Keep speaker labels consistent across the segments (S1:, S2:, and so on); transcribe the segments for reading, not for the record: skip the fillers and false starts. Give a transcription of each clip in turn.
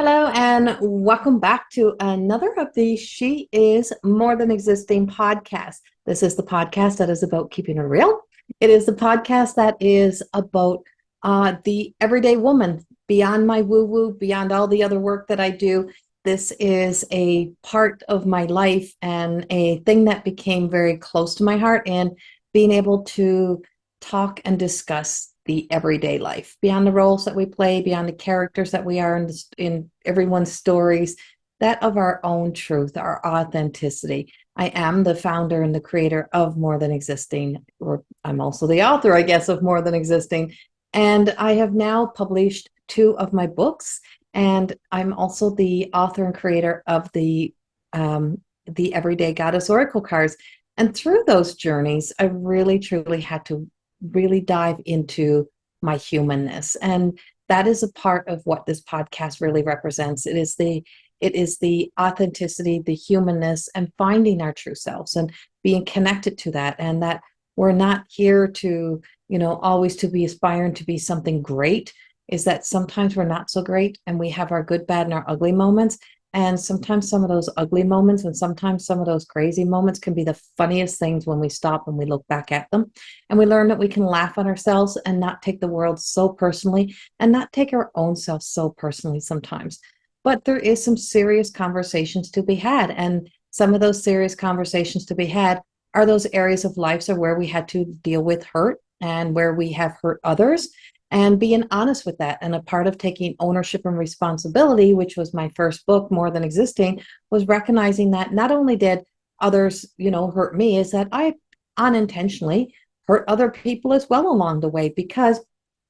S1: Hello and welcome back to another of the She Is More Than Existing podcast. This is the podcast that is about keeping it real. It is the podcast that is about the everyday woman beyond my woo-woo, beyond all the other work that I do. This is a part of my life and a thing that became very close to my heart, and being able to talk and discuss the everyday life beyond the roles that we play, beyond the characters that we are in everyone's stories, that of our own truth, our authenticity. I am the founder and the creator of More Than Existing, or I'm also the author, I guess, of More Than Existing. And I have now published two of my books, and I'm also the author and creator of the Everyday Goddess Oracle cards. And through those journeys, I really truly had to really dive into my humanness. And that is a part of what this podcast really represents. It is the authenticity, the humanness, and finding our true selves and being connected to that. And that we're not here to, always to be aspiring to be something great, is that sometimes we're not so great and we have our good, bad, and our ugly moments. And sometimes some of those ugly moments and sometimes some of those crazy moments can be the funniest things when we stop and we look back at them. And we learn that we can laugh at ourselves and not take the world so personally and not take our own self so personally sometimes. But there is some serious conversations to be had. And some of those serious conversations to be had are those areas of life so where we had to deal with hurt and where we have hurt others, and being honest with that. And a part of taking ownership and responsibility, which was my first book, More Than Existing, was recognizing that not only did others, hurt me, is that I unintentionally hurt other people as well along the way, because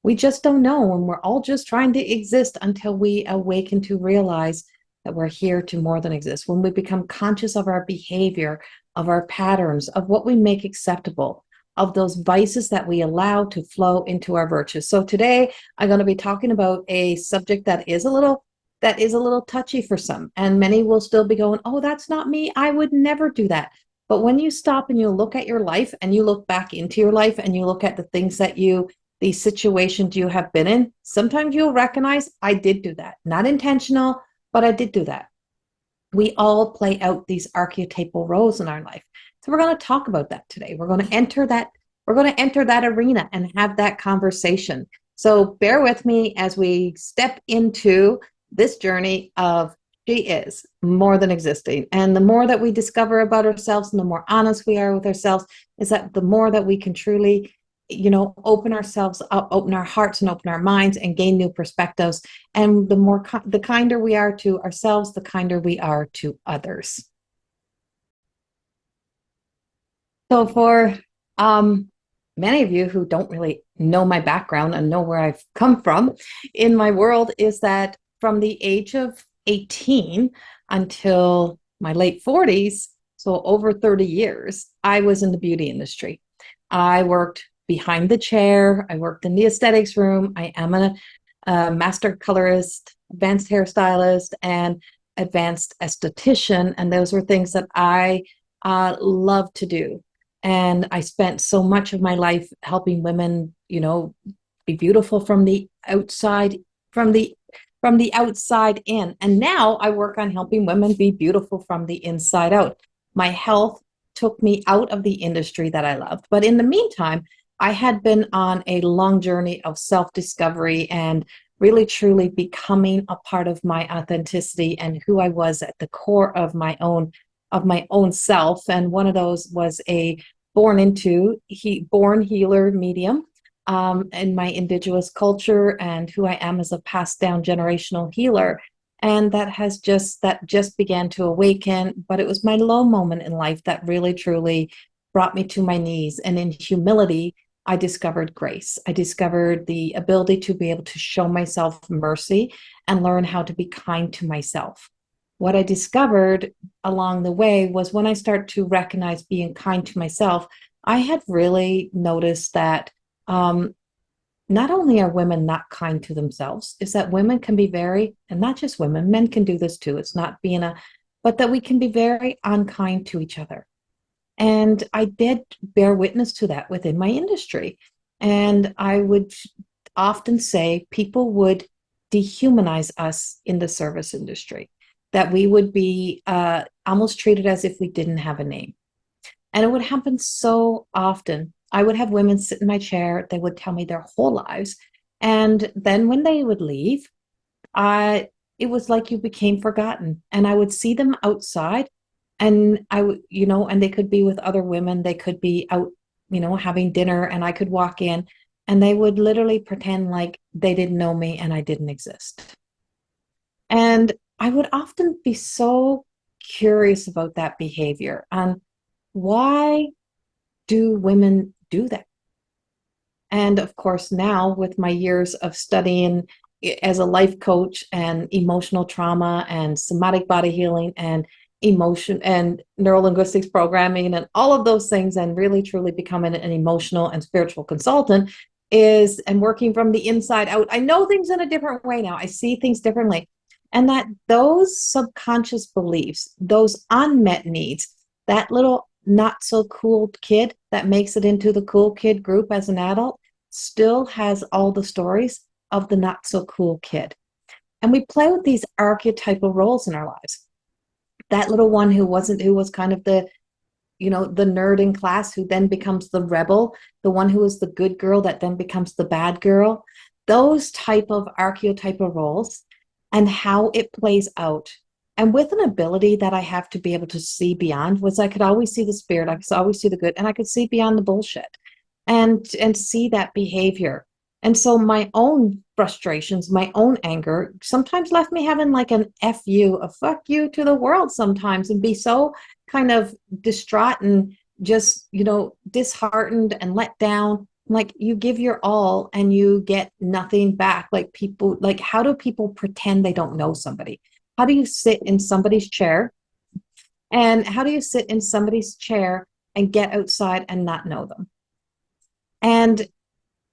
S1: we just don't know. And we're all just trying to exist until we awaken to realize that we're here to more than exist. When we become conscious of our behavior, of our patterns, of what we make acceptable, of those vices that we allow to flow into our virtues. So today I'm going to be talking about a subject that is a little touchy for some, and many will still be going, "Oh, that's not me. I would never do that." But when you stop and you look at your life and you look back into your life and you look at the things these situations you have been in, sometimes you'll recognize, I did do that. Not intentional, but I did do that. We all play out these archetypal roles in our life. So we're going to talk about that today. We're going to enter that arena and have that conversation. So bear with me as we step into this journey of She Is More Than Existing. And the more that we discover about ourselves and the more honest we are with ourselves, is that the more that we can truly, open ourselves up, open our hearts and open our minds and gain new perspectives. And the kinder we are to ourselves, the kinder we are to others. So for many of you who don't really know my background and know where I've come from in my world, is that from the age of 18 until my late 40s, so over 30 years, I was in the beauty industry. I worked behind the chair. I worked in the aesthetics room. I am a master colorist, advanced hairstylist, and advanced esthetician. And those were things that I love to do. And I spent so much of my life helping women, be beautiful from the outside, from the outside in. And now I work on helping women be beautiful from the inside out. My health took me out of the industry that I loved. But in the meantime, I had been on a long journey of self-discovery and really truly becoming a part of my authenticity and who I was at the core of my own self. And one of those was a born healer medium, in my indigenous culture, and who I am as a passed down generational healer. And that just began to awaken. But it was my low moment in life that really truly brought me to my knees. And in humility, I discovered grace. I discovered the ability to be able to show myself mercy and learn how to be kind to myself. What I discovered along the way was, when I started to recognize being kind to myself, I had really noticed that not only are women not kind to themselves, is that women can be very, and not just women, men can do this too. It's not but that we can be very unkind to each other. And I did bear witness to that within my industry. And I would often say people would dehumanize us in the service industry, that we would be almost treated as if we didn't have a name. And it would happen so often. I would have women sit in my chair. They would tell me their whole lives. And then when they would leave, it was like you became forgotten. And I would see them outside, and I would, and they could be with other women. They could be out, having dinner, and I could walk in, and they would literally pretend like they didn't know me and I didn't exist. And I would often be so curious about that behavior. And why do women do that? And of course, now with my years of studying as a life coach and emotional trauma and somatic body healing and emotion and neurolinguistics programming and all of those things, and really truly becoming an emotional and spiritual consultant and working from the inside out, I know things in a different way now. I see things differently. And that those subconscious beliefs, those unmet needs, that little not so cool kid that makes it into the cool kid group as an adult still has all the stories of the not so cool kid. And we play with these archetypal roles in our lives. That little one who was kind of the nerd in class, who then becomes the rebel, the one who is the good girl that then becomes the bad girl, those type of archetypal roles, and how it plays out. And with an ability that I have to be able to see beyond, was I could always see the spirit, I could always see the good, and I could see beyond the bullshit and see that behavior. And so my own frustrations, my own anger sometimes left me having like an F you, a fuck you to the world sometimes, and be so kind of distraught and just, disheartened and let down. Like, you give your all and you get nothing back. Like, people, like, how do people pretend they don't know somebody? How do you sit in somebody's chair? And how do you sit in somebody's chair and get outside and not know them? And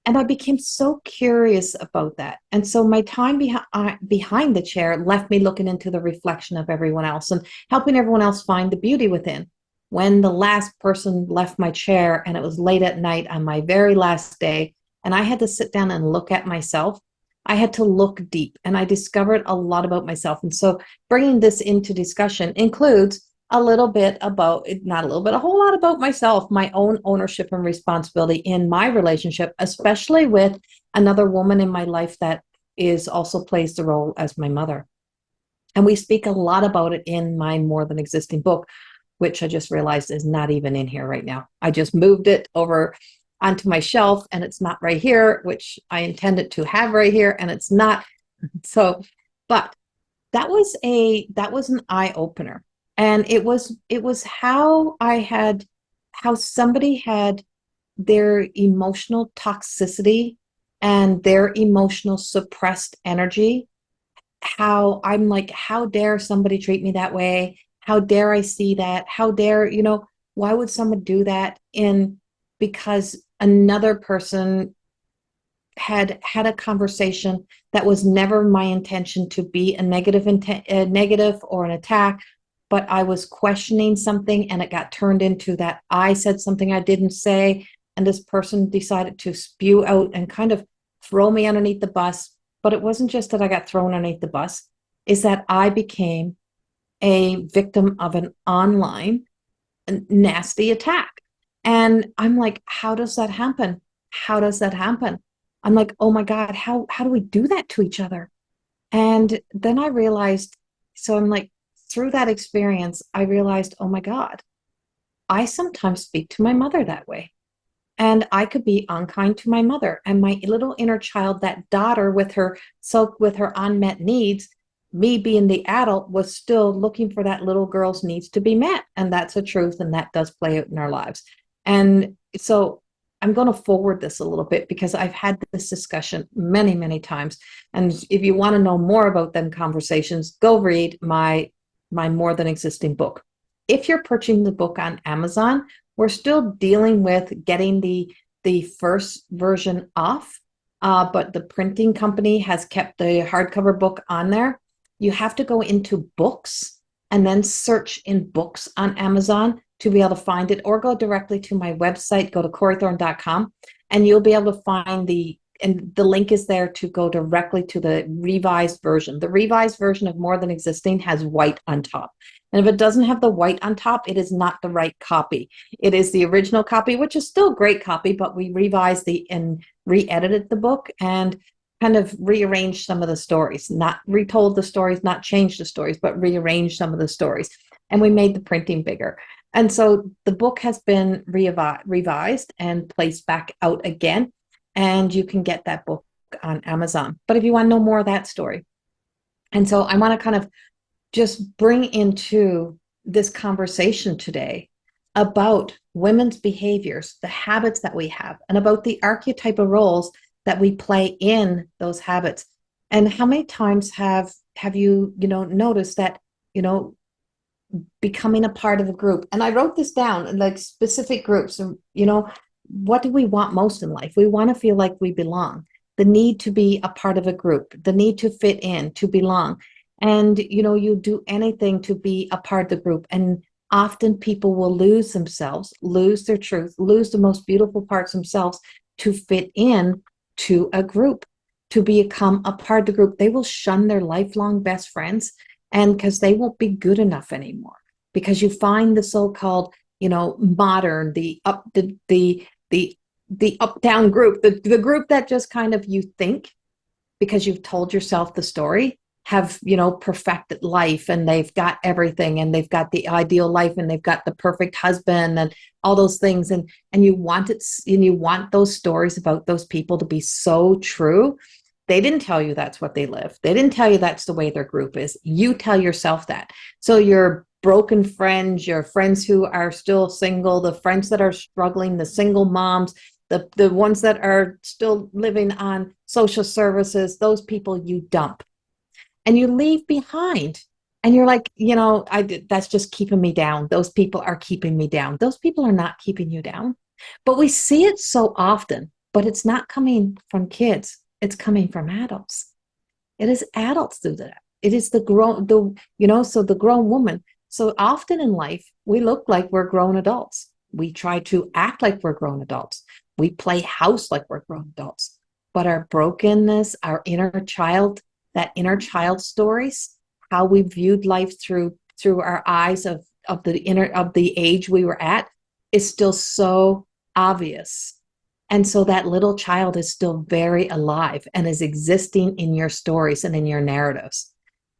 S1: I became so curious about that. And so my time behind the chair left me looking into the reflection of everyone else and helping everyone else find the beauty within. When the last person left my chair and it was late at night on my very last day, and I had to sit down and look at myself, I had to look deep, and I discovered a lot about myself. And so bringing this into discussion includes a little bit about, not a little bit, a whole lot about myself, my own ownership and responsibility in my relationship, especially with another woman in my life that also plays the role as my mother. And we speak a lot about it in my More Than Existing book, which I just realized is not even in here right now. I just moved it over onto my shelf and it's not right here, which I intended to have right here, and it's not. So, but that was an eye opener. And it was how somebody had their emotional toxicity and their emotional suppressed energy. How I'm like, how dare somebody treat me that way? How dare I see that? How dare, why would someone do that? Because another person had a conversation that was never my intention to be a negative or an attack, but I was questioning something and it got turned into that I said something I didn't say, and this person decided to spew out and kind of throw me underneath the bus. But it wasn't just that I got thrown underneath the bus, is that I became a victim of an online nasty attack. And I'm like, how does that happen? How does that happen? I'm like, oh my God, how do we do that to each other? And then I realized, so I'm like, through that experience, I realized, oh my God, I sometimes speak to my mother that way. And I could be unkind to my mother, and my little inner child, that daughter with her unmet needs, me being the adult, was still looking for that little girl's needs to be met. And that's a truth, and that does play out in our lives. And so I'm going to forward this a little bit because I've had this discussion many, many times. And if you want to know more about them conversations, go read my More Than Existing book. If you're purchasing the book on Amazon, we're still dealing with getting the first version off, but the printing company has kept the hardcover book on there. You have to go into books and then search in books on Amazon to be able to find it, or go directly to my website, go to corriethorne.com, and you'll be able to find the and the link is there to go directly to the revised version. The revised version of More Than Existing has white on top. And if it doesn't have the white on top, it is not the right copy. It is the original copy, which is still a great copy, but we revised and re-edited the book and kind of rearranged some of the stories, not retold the stories, not changed the stories, but rearranged some of the stories. And we made the printing bigger. And so the book has been revised and placed back out again. And you can get that book on Amazon. But if you want to know more of that story. And so I want to kind of just bring into this conversation today about women's behaviors, the habits that we have, and about the archetypal roles that we play in those habits. And how many times have you noticed that, becoming a part of a group? And I wrote this down in like specific groups. And, what do we want most in life? We want to feel like we belong, the need to be a part of a group, the need to fit in, to belong. And, you do anything to be a part of the group. And often people will lose themselves, lose their truth, lose the most beautiful parts themselves to fit in to a group, to become a part of the group. They will shun their lifelong best friends, and because they won't be good enough anymore. Because you find the so-called, modern, the up down group, the group that just kind of, you think because you've told yourself the story, have perfected life, and they've got everything, and they've got the ideal life, and they've got the perfect husband and all those things, and you want it, and you want those stories about those people to be so true. They didn't tell you that's what they live. They didn't tell you that's the way their group is. You tell yourself that. So your broken friends, your friends who are still single, the friends that are struggling, the single moms, the ones that are still living on social services, those people you dump. And you leave behind, and you're like, that's just keeping me down. Those people are keeping me down. Those people are not keeping you down. But we see it so often, but it's not coming from kids. It's coming from adults. It is adults do that. It is the grown woman. So often in life, we look like we're grown adults. We try to act like we're grown adults. We play house like we're grown adults. But our brokenness, our inner child, that inner child stories, how we viewed life through our eyes of the age we were at, is still so obvious. And so that little child is still very alive and is existing in your stories and in your narratives.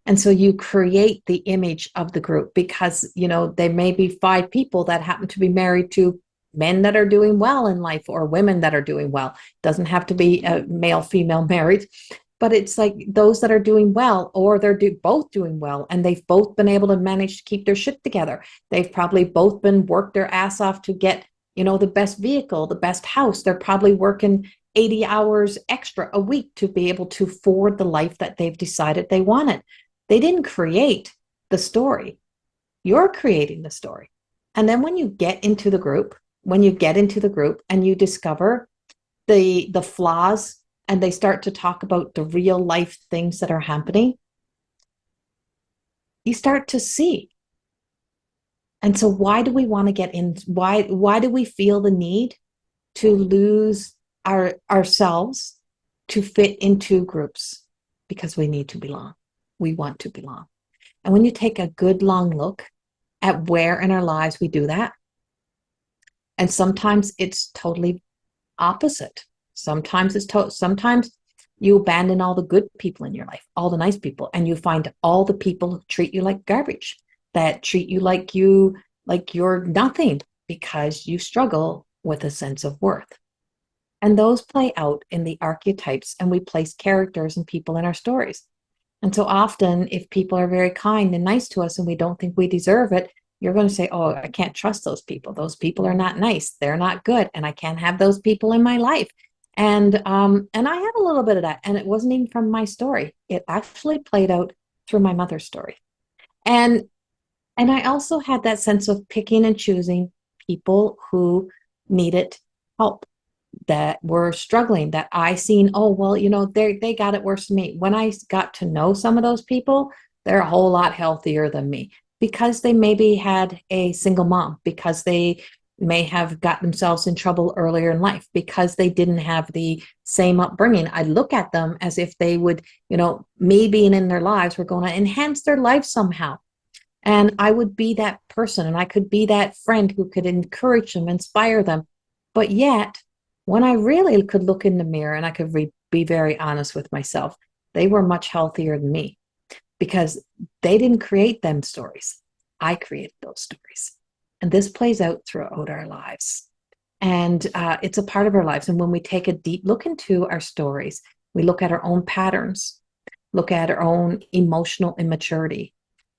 S1: And so you create the image of the group because, there may be 5 people that happen to be married to men that are doing well in life, or women that are doing well. It doesn't have to be a male, female married. But it's like those that are doing well, or they're both doing well, and they've both been able to manage to keep their shit together. They've probably both been worked their ass off to get, the best vehicle, the best house. They're probably working 80 hours extra a week to be able to afford the life that they've decided they wanted. They didn't create the story. You're creating the story. And then when you get into the group and you discover the flaws, and they start to talk about the real life things that are happening, you start to see. And so why do we want to get in? Why do we feel the need to lose ourselves to fit into groups? Because we need to belong. We want to belong. And when you take a good long look at where in our lives we do that, and sometimes it's totally opposite. Sometimes sometimes you abandon all the good people in your life, all the nice people, and you find all the people who treat you like garbage, that treat you like you're nothing because you struggle with a sense of worth. And those play out in the archetypes, and we place characters and people in our stories. And so often, if people are very kind and nice to us and we don't think we deserve it, you're going to say, oh, I can't trust those people. Those people are not nice. They're not good. And I can't have those people in my life. And I had a little bit of that. And it wasn't even from my story. It actually played out through my mother's story. And I also had that sense of picking and choosing people who needed help, that were struggling, that I seen, oh, well, they got it worse than me. When I got to know some of those people, they're a whole lot healthier than me because they maybe had a single mom, because they may have got themselves in trouble earlier in life because they didn't have the same upbringing. I look at them as if they would, me being in their lives were going to enhance their life somehow. And I would be that person, and I could be that friend who could encourage them, inspire them. But yet, when I really could look in the mirror and I could be very honest with myself, they were much healthier than me because they didn't create them stories. I created those stories. And this plays out throughout our lives. And it's a part of our lives. And when we take a deep look into our stories, we look at our own patterns, look at our own emotional immaturity.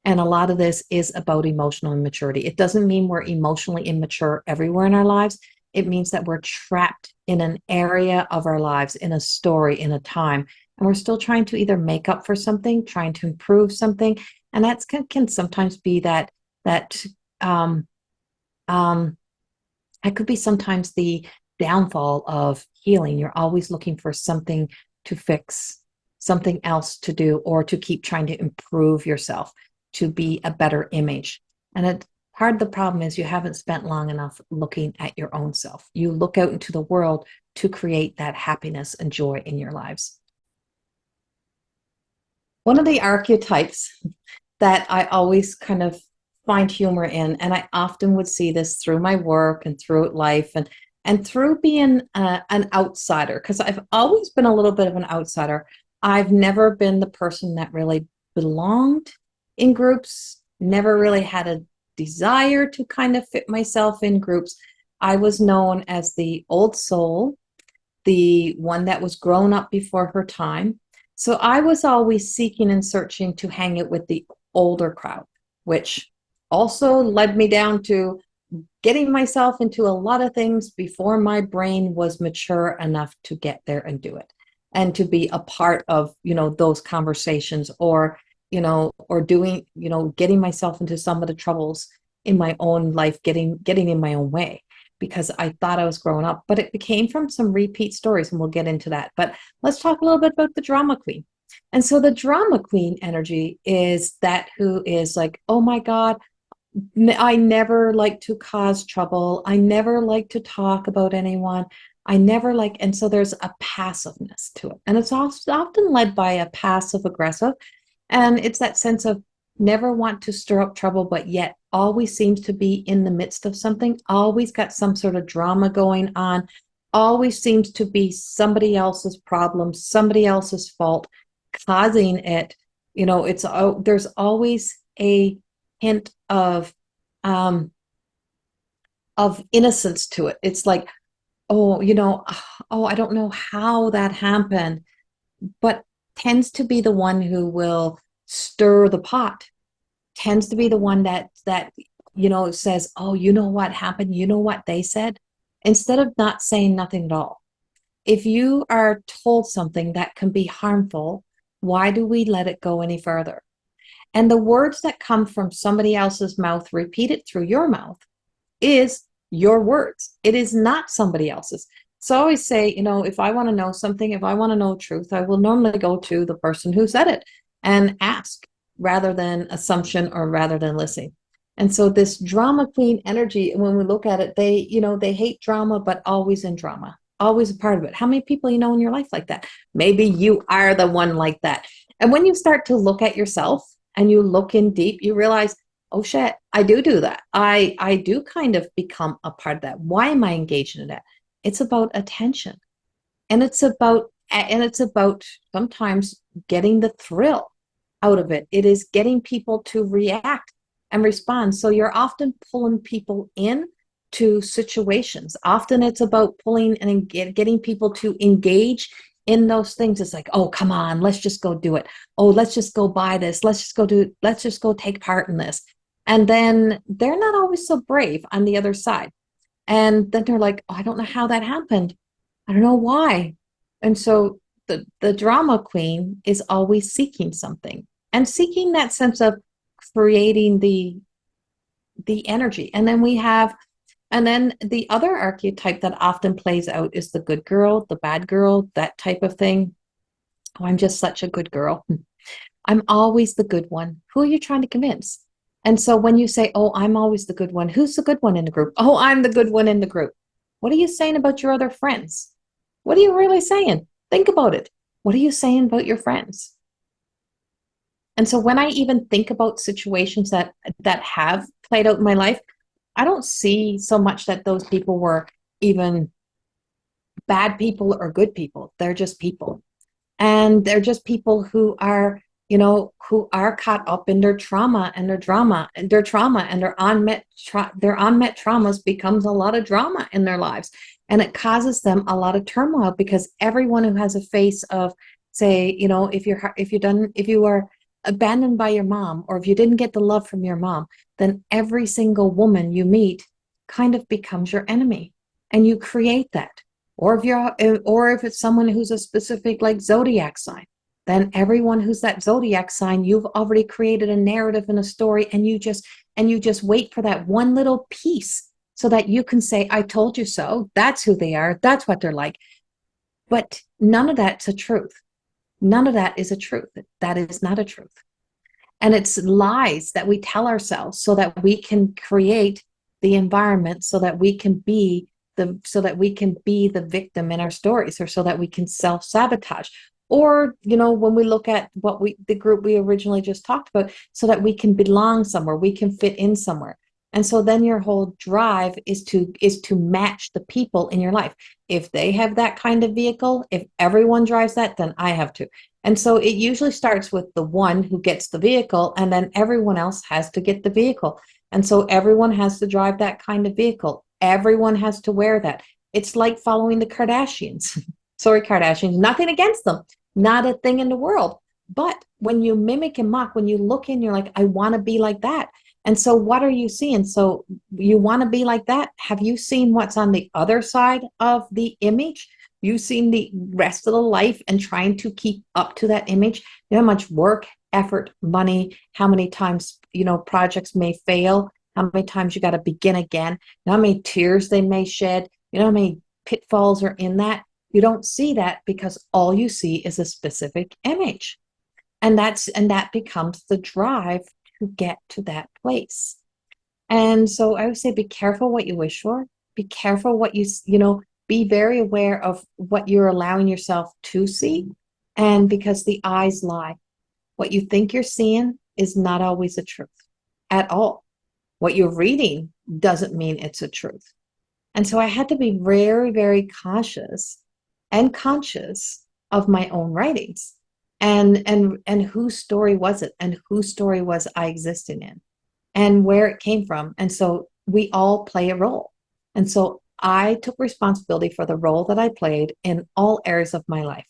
S1: And a lot of this is about emotional immaturity. It doesn't mean we're emotionally immature everywhere in our lives. It means that we're trapped in an area of our lives, in a story, in a time, and we're still trying to either make up for something, trying to improve something. And that can sometimes be that um, it could be sometimes the downfall of healing. You're always looking for something to fix, something else to do, or to keep trying to improve yourself, to be a better image. And part of the problem is you haven't spent long enough looking at your own self. You look out into the world to create that happiness and joy in your lives. One of the archetypes that I always kind of find humor in, and I often would see this through my work and through life and through being an outsider, because I've always been a little bit of an outsider. I've never been the person that really belonged in groups, never really had a desire to kind of fit myself in groups. I was known as the old soul, the one that was grown up before her time. So I was always seeking and searching to hang out with the older crowd, which also led me down to getting myself into a lot of things before my brain was mature enough to get there and do it, and to be a part of, those conversations, or, or doing, getting myself into some of the troubles in my own life, getting in my own way, because I thought I was growing up. But it became from some repeat stories, and we'll get into that. But let's talk a little bit about the drama queen. And so the drama queen energy is that who is like, oh my God, I never like to cause trouble. I never like to talk about anyone. And so there's a passiveness to it. And it's often led by a passive aggressive. And it's that sense of never want to stir up trouble, but yet always seems to be in the midst of something, always got some sort of drama going on, always seems to be somebody else's problem, somebody else's fault, causing it. There's always a hint of innocence to it. It's like, oh, I don't know how that happened, but tends to be the one who will stir the pot, tends to be the one that says, oh, you know what happened, you know what they said, instead of not saying nothing at all. If you are told something that can be harmful, why do we let it go any further? And the words that come from somebody else's mouth, repeated through your mouth, is your words. It is not somebody else's. So I always say, if I want to know something, if I want to know truth, I will normally go to the person who said it and ask, rather than assumption, or rather than listening. And so this drama queen energy, when we look at it, they hate drama, but always in drama, always a part of it. How many people in your life like that? Maybe you are the one like that. And when you start to look at yourself and you look in deep, you realize, oh shit, I do that. I do kind of become a part of that. Why am I engaged in that? It's about attention. And it's about sometimes getting the thrill out of it. It is getting people to react and respond. So you're often pulling people in to situations. Often it's about pulling and getting people to engage in those things. It's like, oh, come on, let's just go do it. Oh, let's just go buy this. Let's just go take part in this. And then they're not always so brave on the other side. And then they're like, oh, I don't know how that happened. I don't know why. And so the drama queen is always seeking something, and seeking that sense of creating the energy. And then the other archetype that often plays out is the good girl, the bad girl, that type of thing. Oh, I'm just such a good girl. I'm always the good one. Who are you trying to convince? And so when you say, oh, I'm always the good one, who's the good one in the group? Oh, I'm the good one in the group. What are you saying about your other friends? What are you really saying? Think about it. What are you saying about your friends? And so when I even think about situations that have played out in my life, I don't see so much that those people were even bad people or good people. They're just people. And they're just people who are, who are caught up in their trauma and their trauma and their unmet traumas becomes a lot of drama in their lives. And it causes them a lot of turmoil because everyone who has a face of, say, if you are abandoned by your mom, or if you didn't get the love from your mom, then every single woman you meet kind of becomes your enemy. And you create that. Or if it's someone who's a specific like zodiac sign, then everyone who's that zodiac sign, you've already created a narrative and a story, and you just wait for that one little piece so that you can say, I told you so. That's who they are. That's what they're like. But none of that's a truth. None of that is a truth. That is not a truth. And it's lies that we tell ourselves so that we can create the environment so that we can be the victim in our stories, or so that we can self-sabotage. Or, when we look at the group we originally just talked about, so that we can belong somewhere, we can fit in somewhere. And so then your whole drive is to match the people in your life. If they have that kind of vehicle, if everyone drives that, then I have to. And so it usually starts with the one who gets the vehicle, and then everyone else has to get the vehicle. And so everyone has to drive that kind of vehicle. Everyone has to wear that. It's like following the Kardashians. Sorry, Kardashians, nothing against them, not a thing in the world. But when you mimic and mock, when you look in, you're like, I want to be like that. And so what are you seeing? So you want to be like that. Have you seen what's on the other side of the image? You've seen the rest of the life and trying to keep up to that image. You know how much work, effort, money, how many times, projects may fail, how many times you got to begin again, you know how many tears they may shed, you know how many pitfalls are in that. You don't see that because all you see is a specific image. And that becomes the drive to get to that place. And so I would say be careful what you wish for. Be careful what be very aware of what you're allowing yourself to see. And because the eyes lie, what you think you're seeing is not always the truth at all. What you're reading doesn't mean it's a truth. And so I had to be very, very cautious and conscious of my own writings, and whose story was it, and whose story was I existing in, and where it came from. And so we all play a role. And so I took responsibility for the role that I played in all areas of my life.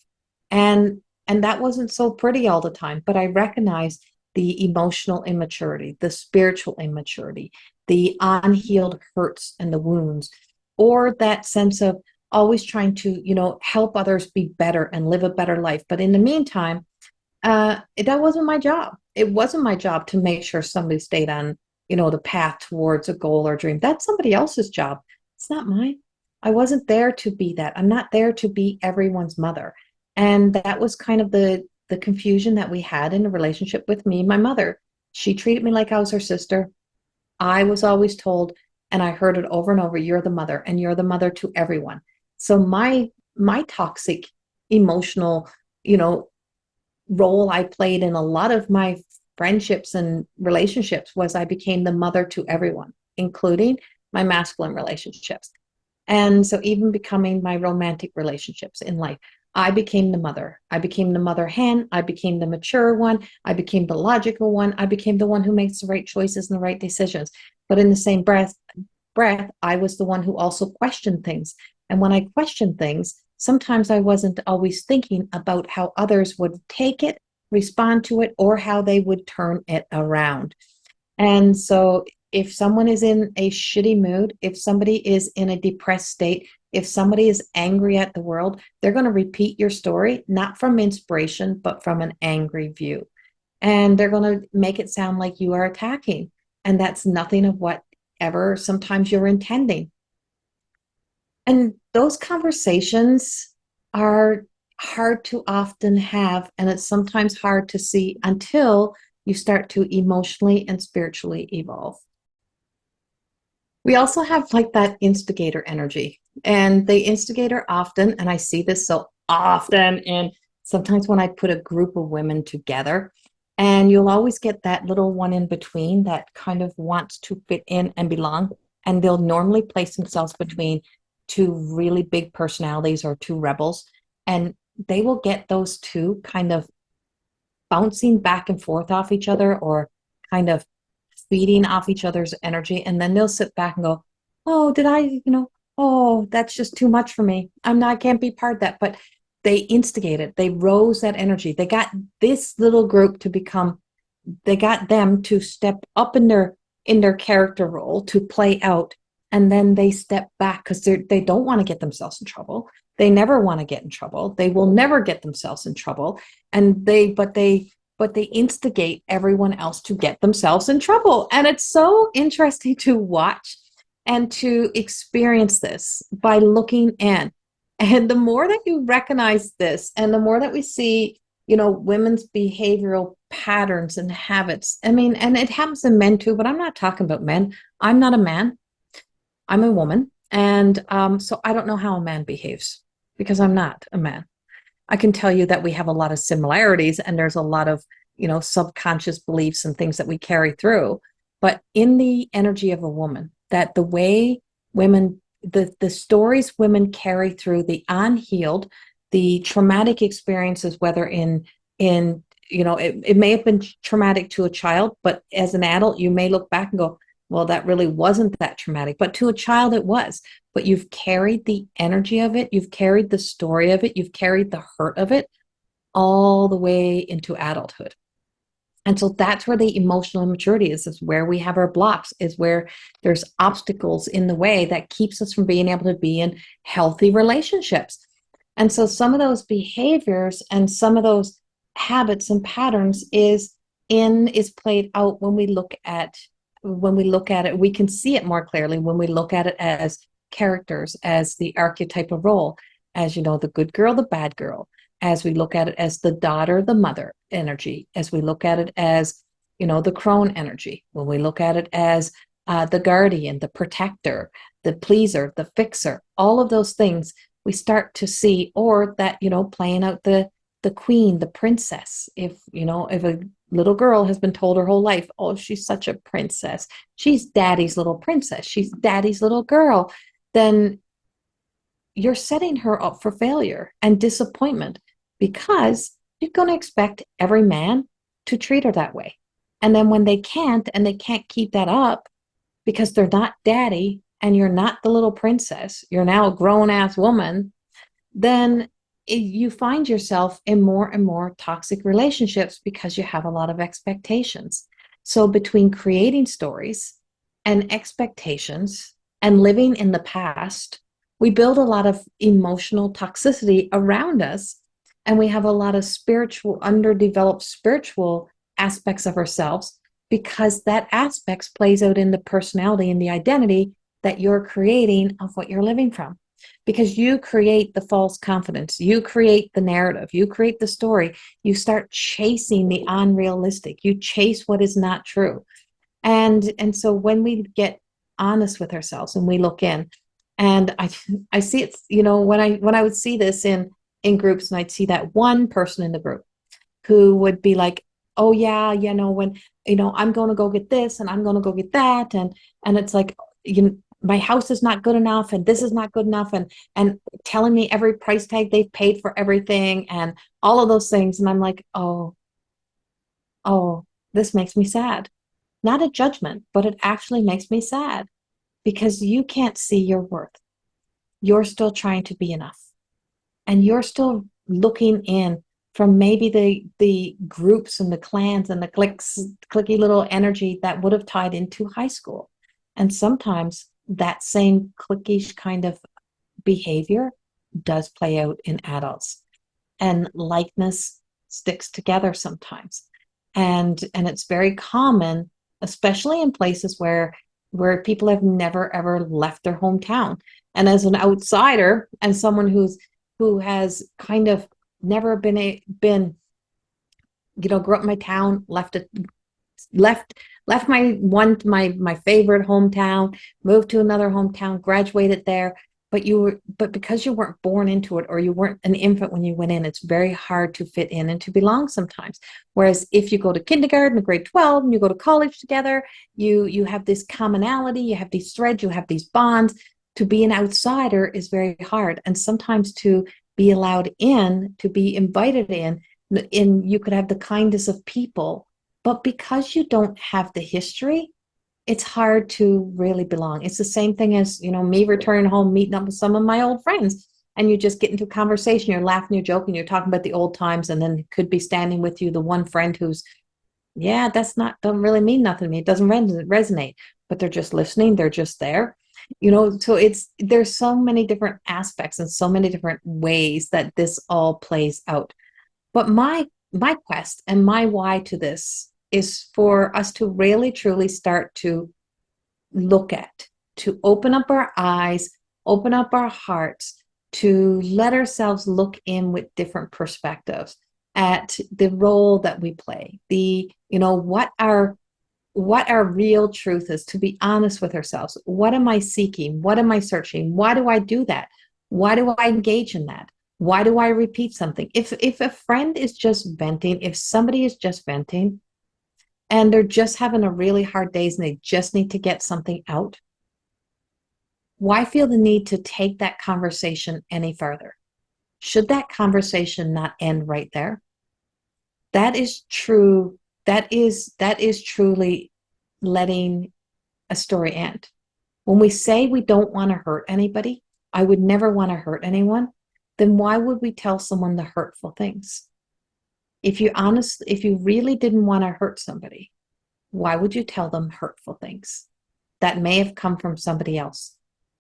S1: And that wasn't so pretty all the time, but I recognized the emotional immaturity, the spiritual immaturity, the unhealed hurts and the wounds, or that sense of always trying to, help others be better and live a better life. But in the meantime, that wasn't my job. It wasn't my job to make sure somebody stayed on, the path towards a goal or dream. That's somebody else's job. It's not mine. I wasn't there to be that. I'm not there to be everyone's mother. And that was kind of the confusion that we had in a relationship with me and my mother. She treated me like I was her sister. I was always told, and I heard it over and over, you're the mother, and you're the mother to everyone. So my toxic emotional, role I played in a lot of my friendships and relationships was I became the mother to everyone, including my masculine relationships. And so even becoming my romantic relationships in life, I became the mother. I became the mother hen. I became the mature one. I became the logical one. I became the one who makes the right choices and the right decisions. But in the same breath, I was the one who also questioned things. And when I questioned things, sometimes I wasn't always thinking about how others would take it, respond to it, or how they would turn it around. And so if someone is in a shitty mood, if somebody is in a depressed state, if somebody is angry at the world, they're going to repeat your story, not from inspiration, but from an angry view. And they're going to make it sound like you are attacking. And that's nothing of what ever sometimes you're intending. And those conversations are hard to often have, and it's sometimes hard to see until you start to emotionally and spiritually evolve. We also have like that instigator energy, and the instigator often, and I see this so often in sometimes when I put a group of women together, and you'll always get that little one in between that kind of wants to fit in and belong, and they'll normally place themselves between two really big personalities or two rebels, and they will get those two kind of bouncing back and forth off each other or kind of feeding off each other's energy. And then they'll sit back and go, oh, did I, oh, that's just too much for me. I can't be part of that. But they instigated, they rose that energy. They got this little group to become, they got them to step up in their character role to play out. And then they step back because they don't want to get themselves in trouble. They never want to get in trouble. They will never get themselves in trouble. And but they instigate everyone else to get themselves in trouble. And it's so interesting to watch and to experience this by looking in. And the more that you recognize this, and the more that we see, women's behavioral patterns and habits, I mean, and it happens in men too, but I'm not talking about men. I'm not a man. I'm a woman. And so I don't know how a man behaves because I'm not a man. I can tell you that we have a lot of similarities and there's a lot of, subconscious beliefs and things that we carry through. But in the energy of a woman, that the way women, the stories women carry through, the unhealed, the traumatic experiences, whether it may have been traumatic to a child, but as an adult, you may look back and go, well, that really wasn't that traumatic, but to a child it was. But you've carried the energy of it, you've carried the story of it, you've carried the hurt of it all the way into adulthood. And so that's where the emotional immaturity is where we have our blocks, is where there's obstacles in the way that keeps us from being able to be in healthy relationships. And so some of those behaviors and some of those habits and patterns is played out when we look at it. We can see it more clearly when we look at it as characters, as the archetypal role, as the good girl, the bad girl, as we look at it as the daughter, the mother energy, as we look at it as the crone energy, when we look at it as the guardian, the protector, the pleaser, the fixer, all of those things we start to see, or that playing out the queen, the princess. If a little girl has been told her whole life, oh, she's such a princess, she's daddy's little princess, she's daddy's little girl, then you're setting her up for failure and disappointment, because you're going to expect every man to treat her that way. And then when they can't keep that up because they're not daddy and you're not the little princess, you're now a grown-ass woman, then you find yourself in more and more toxic relationships because you have a lot of expectations. So between creating stories and expectations and living in the past, we build a lot of emotional toxicity around us, and we have a lot of underdeveloped spiritual aspects of ourselves, because that aspect plays out in the personality and the identity that you're creating of what you're living from. Because you create the false confidence, you create the narrative, you create the story, you start chasing the unrealistic, you chase what is not true. And so when we get honest with ourselves and we look in, and I see it's, when I would see this in groups, and I'd see that one person in the group who would be like, oh yeah, when, I'm going to go get this and I'm going to go get that. And it's like, my house is not good enough and this is not good enough, and telling me every price tag they've paid for everything and all of those things. And I'm like, oh, this makes me sad. Not a judgment, but it actually makes me sad, because you can't see your worth. You're still trying to be enough. And you're still looking in from maybe the groups and the clans and the clicky little energy that would have tied into high school. And sometimes that same cliquish kind of behavior does play out in adults. And likeness sticks together sometimes. And it's very common, especially in places where people have never ever left their hometown. And as an outsider and someone who has kind of never grew up in my town, left it, left my favorite hometown, moved to another hometown, graduated there, but because you weren't born into it, or you weren't an infant when you went in, it's very hard to fit in and to belong sometimes. Whereas if you go to kindergarten, grade 12, and you go to college together, you have this commonality, you have these threads, you have these bonds. To be an outsider is very hard, and sometimes to be allowed in, to be invited in, you could have the kindness of people, but because you don't have the history, it's hard to really belong. It's the same thing as, me returning home, meeting up with some of my old friends, and you just get into conversation, you're laughing, you're joking, you're talking about the old times, and then could be standing with you the one friend who's, yeah, don't really mean nothing to me. It doesn't resonate, but they're just listening. They're just there. So there's so many different aspects and so many different ways that this all plays out. But my quest and my why to this is for us to really truly start to look at, to open up our eyes, open up our hearts, to let ourselves look in with different perspectives at the role that we play, what our real truth is, to be honest with ourselves. What am I seeking? What am I searching? Why do I do that? Why do I engage in that? Why do I repeat something? If a friend is just venting, if somebody is just venting and they're just having a really hard days and they just need to get something out, why feel the need to take that conversation any further? Should that conversation not end right there? That is true. That is truly letting a story end. When we say we don't want to hurt anybody, I would never want to hurt anyone, then why would we tell someone the hurtful things? If you really didn't want to hurt somebody, why would you tell them hurtful things that may have come from somebody else,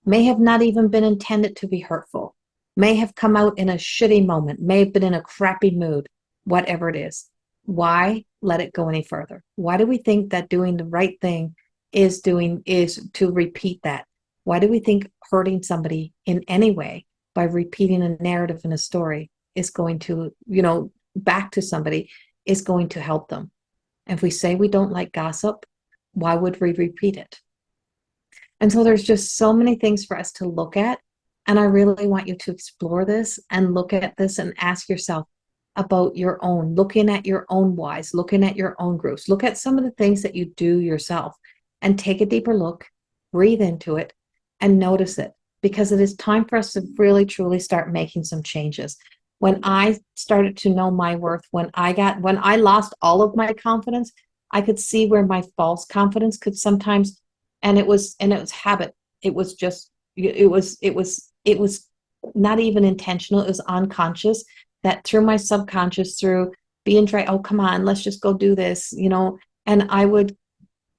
S1: may have not even been intended to be hurtful, may have come out in a shitty moment, may have been in a crappy mood, whatever it is? Why let it go any further? Why do we think that doing the right thing is to repeat that? Why do we think hurting somebody in any way by repeating a narrative in a story is going to, back to somebody, is going to help them? If we say we don't like gossip, why would we repeat it? And so there's just so many things for us to look at. And I really want you to explore this and look at this and ask yourself about your own, looking at your own whys, looking at your own groups, look at some of the things that you do yourself and take a deeper look, breathe into it and notice it, because it is time for us to really, truly start making some changes. When I started to know my worth, when I lost all of my confidence, I could see where my false confidence could sometimes, and it was habit. It was not even intentional. It was unconscious, that through my subconscious, through being oh, come on, let's just go do this, and I would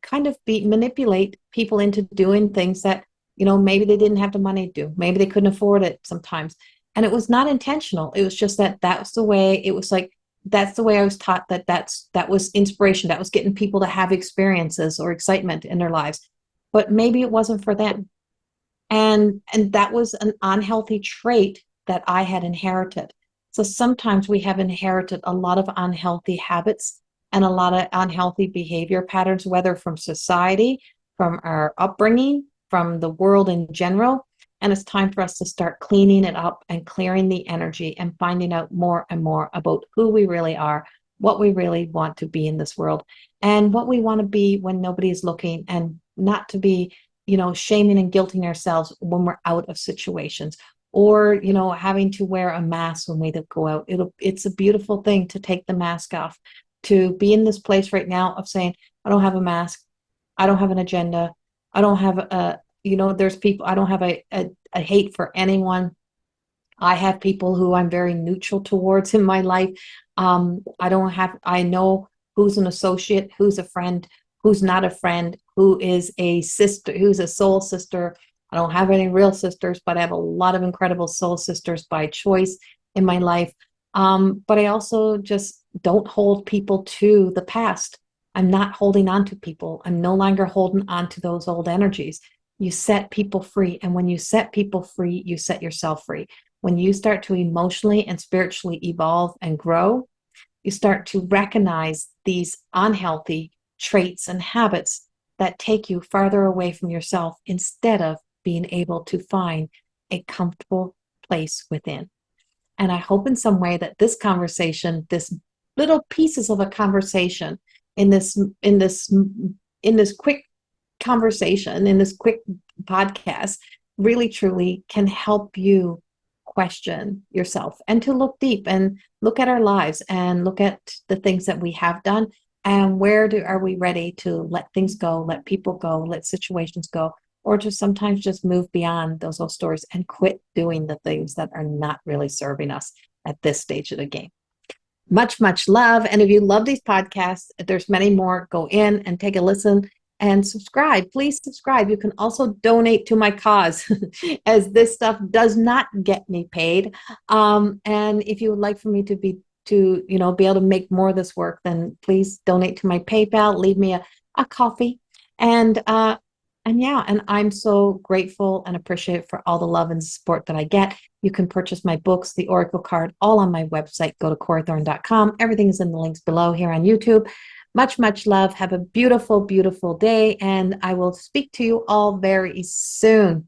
S1: kind of manipulate people into doing things that, maybe they didn't have the money to do. Maybe they couldn't afford it sometimes. And it was not intentional. It was just that's the way, it was like, that's the way I was taught that was inspiration. That was getting people to have experiences or excitement in their lives. But maybe it wasn't for them. And that was an unhealthy trait that I had inherited. So sometimes we have inherited a lot of unhealthy habits and a lot of unhealthy behavior patterns, whether from society, from our upbringing, from the world in general. And it's time for us to start cleaning it up and clearing the energy and finding out more and more about who we really are, what we really want to be in this world, and what we want to be when nobody is looking, and not to be, shaming and guilting ourselves when we're out of situations, or, having to wear a mask when we go out. It's a beautiful thing to take the mask off, to be in this place right now of saying, I don't have a mask. I don't have an agenda. I don't have there's people, I don't have a hate for anyone. I have people who I'm very neutral towards in my life. I know who's an associate, who's a friend, who's not a friend, who is a sister, who's a soul sister. I don't have any real sisters, but I have a lot of incredible soul sisters by choice in my life. But I also just don't hold people to the past. I'm not holding on to people. I'm no longer holding on to those old energies. You set people free. And when you set people free, you set yourself free. When you start to emotionally and spiritually evolve and grow, you start to recognize these unhealthy traits and habits that take you farther away from yourself instead of being able to find a comfortable place within. And I hope in some way that this conversation, this little pieces of a conversation in this quick conversation, in this quick podcast, really truly can help you question yourself and to look deep and look at our lives and look at the things that we have done and are we ready to let things go, let people go, let situations go, or just sometimes just move beyond those old stories and quit doing the things that are not really serving us at this stage of the game. Much, much love. And if you love these podcasts, there's many more. Go in and take a listen and subscribe. Please subscribe. You can also donate to my cause as this stuff does not get me paid. And if you would like for me to be able to make more of this work, then please donate to my PayPal, leave me a coffee. And I'm so grateful and appreciative for all the love and support that I get. You can purchase my books, the Oracle card, all on my website. Go to corriethorne.com. Everything is in the links below here on YouTube. Much, much love. Have a beautiful, beautiful day. And I will speak to you all very soon.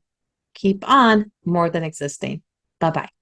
S1: Keep on more than existing. Bye-bye.